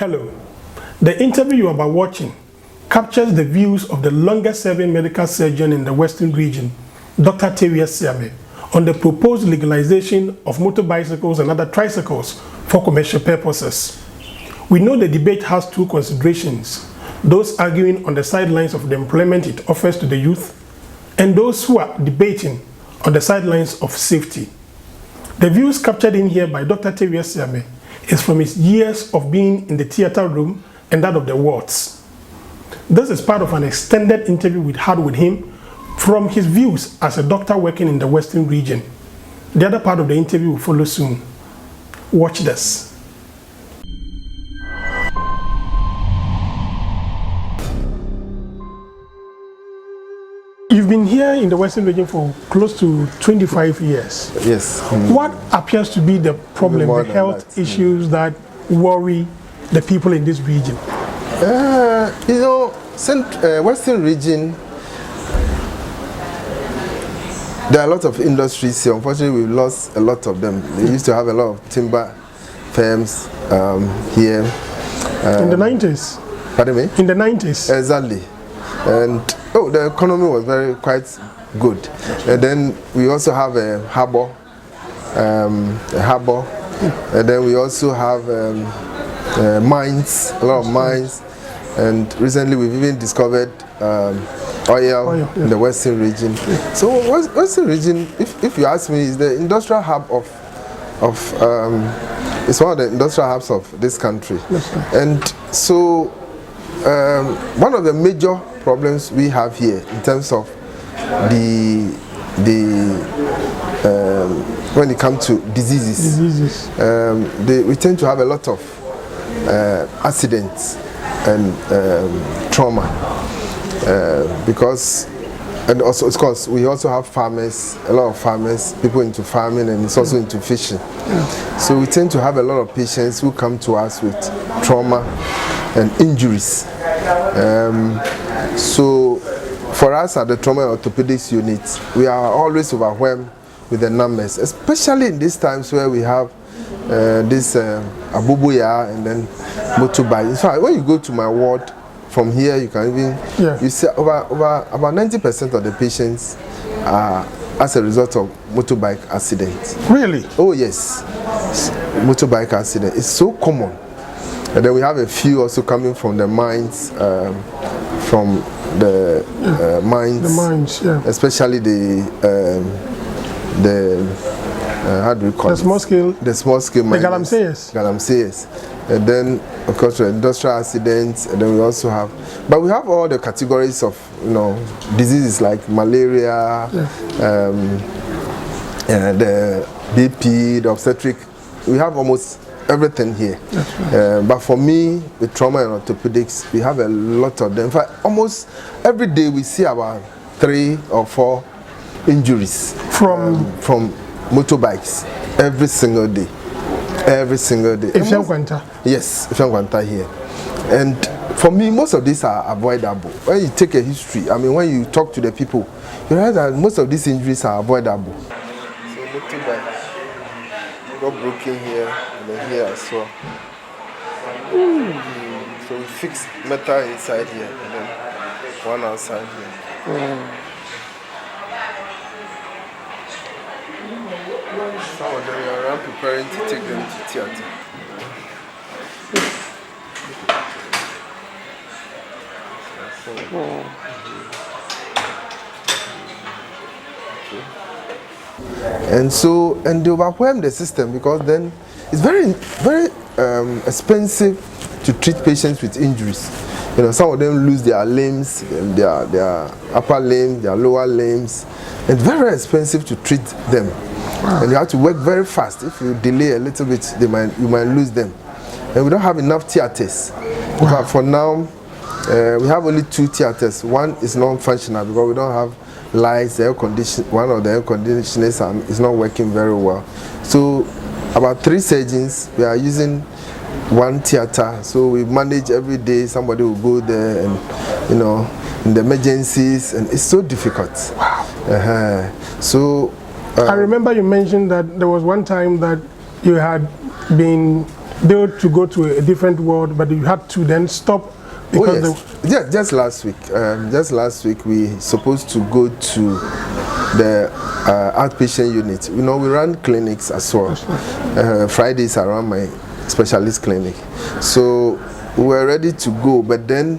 Hello. The interview you are about watching captures the views of the longest-serving medical surgeon in the Western region, Dr. Tewia Siame, on the proposed legalization of motorbicycles and other tricycles for commercial purposes. We know the debate has two considerations: those arguing on the sidelines of the employment it offers to the youth, and those who are debating on the sidelines of safety. The views captured in here by Dr. Tewia Siame is from his years of being in the theater room and that of the wards. This is part of an extended interview we had with him from his views as a doctor working in the Western region. The other part of the interview will follow soon. Watch this. You've been here in the Western region for close to 25 years. Yes. What appears to be the problem, the health issues that worry the people in this region? Western region, there are a lot of industries here. Unfortunately, we've lost a lot of them. They used to have a lot of timber firms here. In the 90s? Pardon me? In the 90s? Exactly. And the economy was quite good. And then we also have a harbor, and then we also have mines, a lot of mines. And recently we've even discovered oil in the Western region. So Western region, if you ask me, is the industrial hub it's one of the industrial hubs of this country. And so one of the major problems we have here in terms of when it comes to diseases. We tend to have a lot of accidents and trauma because, and also of course we also have farmers, a lot of farmers, people into farming, and it's also into fishing. So we tend to have a lot of patients who come to us with trauma and injuries. So for us at the Trauma Orthopedics Unit, we are always overwhelmed with the numbers, especially in these times where we have this abubuya and then motorbike. In fact, when you go to my ward from here, you can even you see about 90% of the patients are as a result of motorbike accidents. Really? Oh yes, motorbike accident is so common. And then we have a few also coming from the mines, mines, especially how do we call it? The small scale mines. The Galamseyers. And then of course the industrial accidents, and then we also have, but we have all the categories of diseases like malaria, the BP, the obstetric. We have almost everything here. But for me, with trauma and orthopedics, we have a lot of them. In fact, almost every day we see about 3 or 4 injuries from motorbikes every single day. Every single day. Yes, Ifyangwanta here. And for me, most of these are avoidable. When you take a history, I mean, when you talk to the people, you realize that most of these injuries are avoidable. So motorbike got broken here and then here as well. So we fixed metal inside here and then one outside here. Some of them are around preparing to take them to theater. And they overwhelm the system because then it's very expensive to treat patients with injuries. Some of them lose their limbs, their upper limbs, their lower limbs. It's very expensive to treat them. Wow. And you have to work very fast. If you delay a little bit, you might lose them. And we don't have enough theaters. Wow. For now, we have only 2 theaters. One is non-functional because we don't have lights, the air condition. One of the air conditioners is not working very well. So about 3 surgeons, we are using 1 theater. So we manage every day. Somebody will go there and in the emergencies, and it's so difficult. Wow. So I remember you mentioned that there was one time that you had been built to go to a different world, but you had to then stop because yeah, just last week. Just last week, we supposed to go to the outpatient unit. You know, we run clinics as well. Fridays around my specialist clinic. So we were ready to go, but then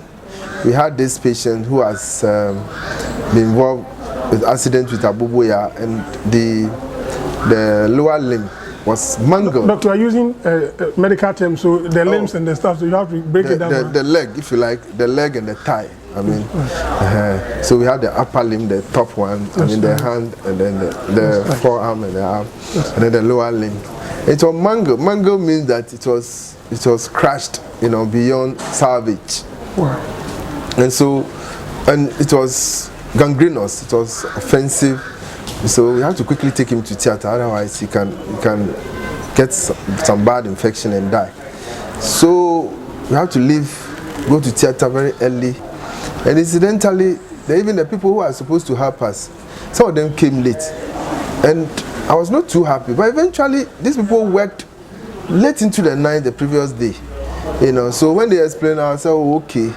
we had this patient who has been involved with accident with Abubuya, and the lower limb was mangled. Doctor, you are using medical terms, so the limbs and the stuff, so you have to break it down. The leg, if you like, the leg and the thigh. I mean, so we had the upper limb, the top one, the hand, and then the forearm and the arm, and then the lower limb. It was mangled. Mangled means that it was crushed, you know, beyond salvage. Wow. And it was gangrenous. It was offensive. So we have to quickly take him to theater, otherwise he can get some bad infection and die. So we have to go to theater very early. And incidentally, even the people who are supposed to help us, some of them came late. And I was not too happy. But eventually, these people worked late into the night the previous day. You know, so when they explained, I said, oh, okay.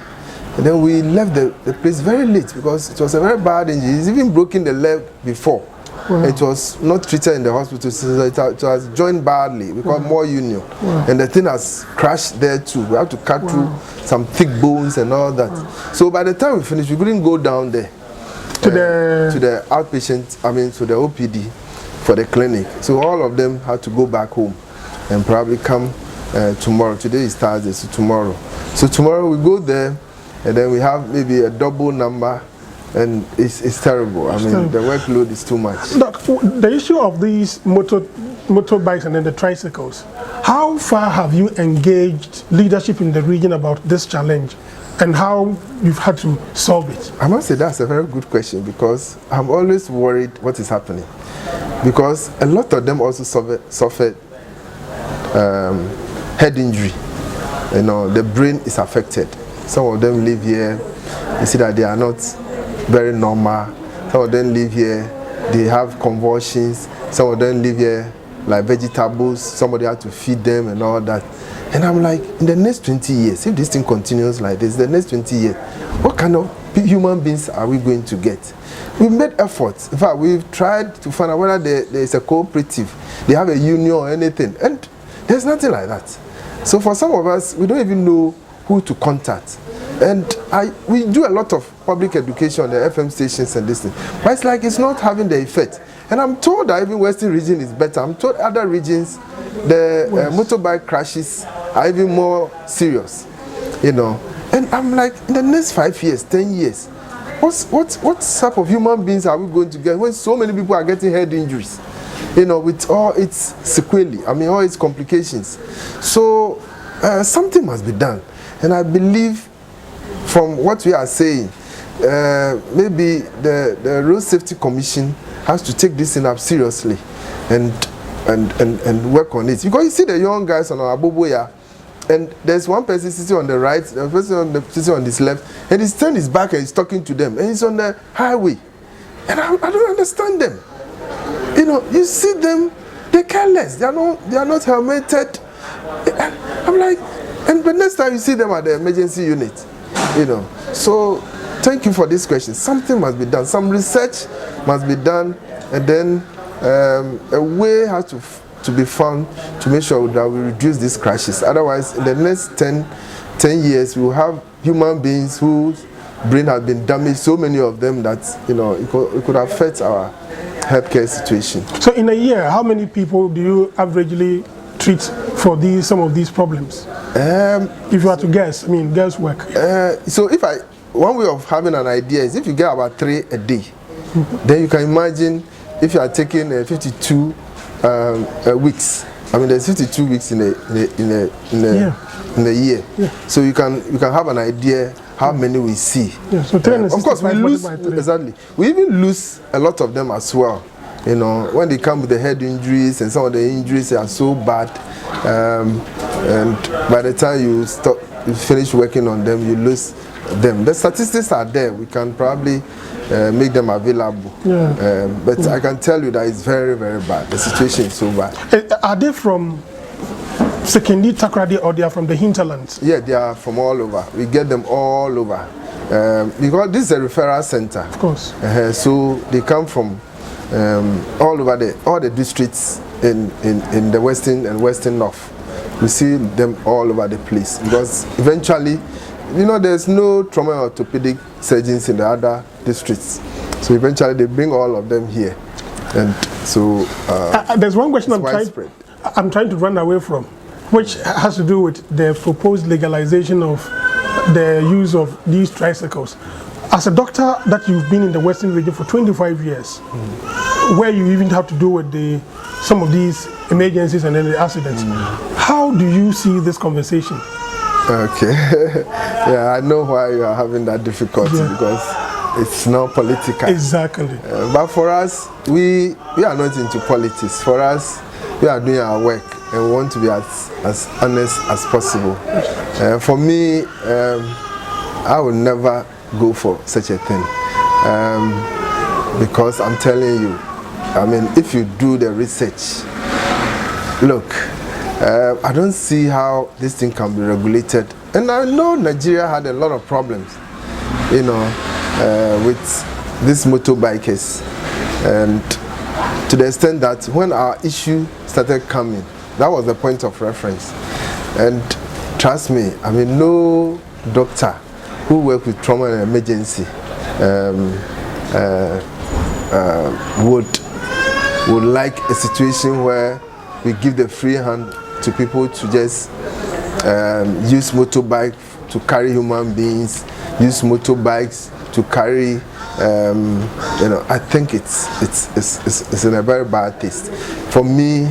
And then we left the place very late because it was a very bad injury. He's even broken the leg before. Wow. It was not treated in the hospital, so it was joined badly. We call more union. Wow. And the thing has crashed there too. We have to cut through some thick bones and all that. Wow. So by the time we finished, we couldn't go down there to the outpatient, to the OPD for the clinic. So all of them had to go back home and probably come tomorrow. Today is Thursday, so tomorrow. So tomorrow we go there, and then we have maybe a double number, and it's terrible. The workload is too much. Doc, the issue of these motorbikes and then the tricycles, how far have you engaged leadership in the region about this challenge and how you've had to solve it? I must say that's a very good question, because I'm always worried what is happening. Because a lot of them also suffered head injury. You know, the brain is affected. Some of them live here, you see that they are not very normal. Some of them live here, they have convulsions. Some of them live here like vegetables. Somebody had to feed them and all that. And I'm like, in the next 20 years, if this thing continues like this, the next 20 years, what kind of human beings are we going to get? We've made efforts. In fact, we've tried to find out whether there is a cooperative, they have a union or anything. And there's nothing like that. So for some of us, we don't even know who to contact. And we do a lot of public education on the FM stations and this thing, but it's like it's not having the effect. And I'm told that even Western region is better. I'm told other regions, the motorbike crashes are even more serious, you know. And I'm like, in the next 5 years, 10 years, what type of human beings are we going to get when so many people are getting head injuries, you know, with all its sequelae, all its complications. So something must be done. And I believe from what we are saying, maybe the Road Safety Commission has to take this thing up seriously and work on it. Because you see the young guys on our Abubuya, and there's one person sitting on the right, the person sitting on his left, and he's turned his back and he's talking to them, and he's on the highway. And I don't understand them. You know, you see them, they're careless, they are not helmeted. I'm like, and the next time you see them at the emergency unit, you know. So thank you for this question. Something must be done. Some research must be done, and then a way has to be found to make sure that we reduce these crashes. Otherwise, in the next 10 years, we will have human beings whose brain has been damaged, so many of them that, you know, it could affect our healthcare situation. So in a year, how many people do you averagely treat for some of these problems? If you had to guess, guesswork. So one way of having an idea is if you get about 3 a day, then you can imagine if you are taking 52 weeks. There's 52 weeks in a year. Yeah. So you can have an idea how many we see. Yeah, so of course we lose, exactly. We even lose a lot of them as well. You know, when they come with the head injuries, and some of the injuries are so bad, and by the time you finish working on them, you lose them. The statistics are there. We can probably make them available. Yeah. But I can tell you that it's very, very bad. The situation is so bad. Are they from Sekendi, Takoradi, or they are from the hinterlands? Yeah, they are from all over. We get them all over. Because this is a referral center. Of course. So they come from all over all the districts in the Western and Western North. We see them all over the place because eventually, there's no trauma orthopedic surgeons in the other districts. So eventually they bring all of them here. And so there's one question I'm trying to run away from, which has to do with the proposed legalization of the use of these tricycles. As a doctor that you've been in the Western region for 25 years, where you even have to do with some of these emergencies and then the accidents, how do you see this conversation? Okay. Yeah, I know why you are having that difficulty because it's not political. Exactly. But for us, we are not into politics. For us, we are doing our work and we want to be as honest as possible. For me, I would never go for such a thing because I'm telling you, if you do the research, look, I don't see how this thing can be regulated. And I know Nigeria had a lot of problems, with these motorbikers. And to the extent that when our issue started coming, that was the point of reference. And trust me, no doctor who works with trauma and emergency would like a situation where we give the free hand to people to just use motorbike to carry human beings, use motorbikes to carry. I think it's in a very bad taste. For me,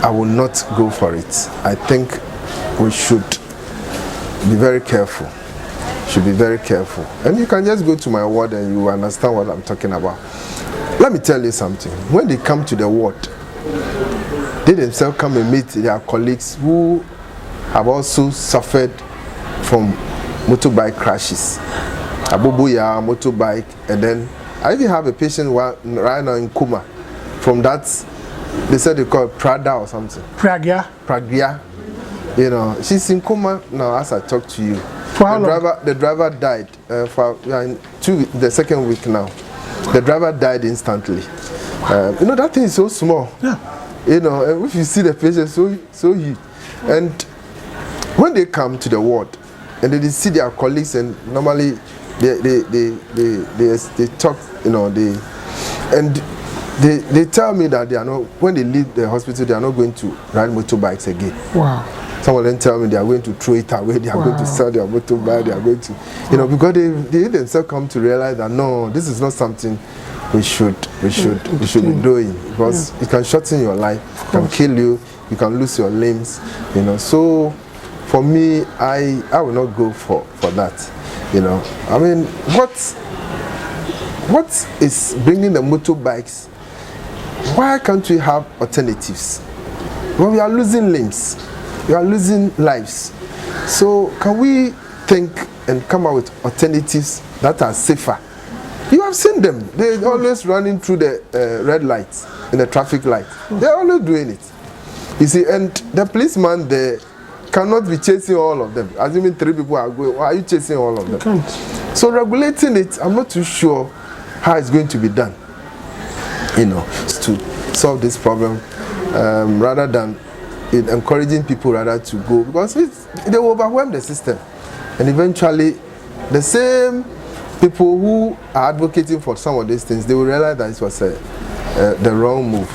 I will not go for it. I think we should be very careful. Should be very careful. And you can just go to my ward and you understand what I'm talking about. Let me tell you something. When they come to the ward, they themselves come and meet their colleagues who have also suffered from motorbike crashes. Abubuya, motorbike, and then I even have a patient right now in Kuma. From that, they said they call it Prada or something. Pragya. She's in Kuma now as I talk to you. The driver died the second week now. The driver died instantly. That thing is so small. Yeah. And if you see the patient so huge. And when they come to the ward and they see their colleagues and normally they talk, they tell me that they are not, when they leave the hospital, they are not going to ride motorbikes again. Wow. Some of them tell me they are going to throw it away, they are going to sell their motorbike, they are going to, because they themselves come to realize that no, this is not something we should be doing, because it can shorten your life, it can kill you, you can lose your limbs, So for me, I will not go for that. What is bringing the motorbikes? Why can't we have alternatives? Well, we are losing limbs, we are losing lives. So can we think and come up with alternatives that are safer? You have seen them. They're always running through the red lights in the traffic light. They're always doing it. You see, and the policeman there cannot be chasing all of them. Assuming 3 people are going, why are you chasing all of them? Can't. So regulating it, I'm not too sure how it's going to be done. To solve this problem, rather than encouraging people to go, because they will overwhelm the system, and eventually the same people who are advocating for some of these things, they will realize that it was the wrong move.